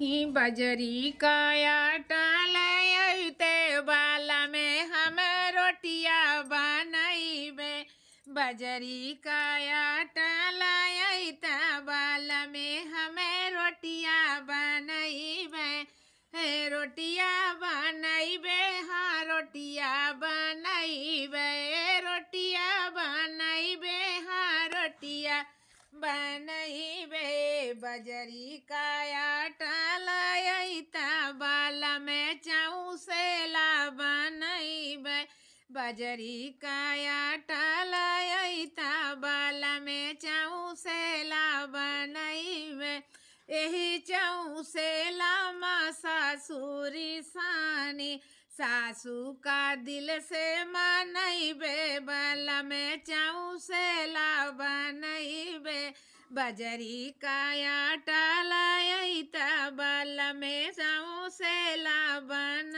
ही बजरी का आटा लयते बाला में हम रोटिया बनैबे। बजरी का आटा लयता बाला में हमें रोटिया बनैबे। हे रोटिया बनैबे, हाँ रोटिया बनैबे, रोटिया बनैबे, हाँ रोटिया बनैबे। बजरी का आटा लयता बाला में चौसेला बनैबे। बजरी का आटा लयता बाला में चौसेला बनैबे। एही चौसेला माँ सासुरी सानी, सासू का दिल से मनैबे। बाला में चौसेला बनैबे। बजरी का आटा लयता बाला में चौसेला बन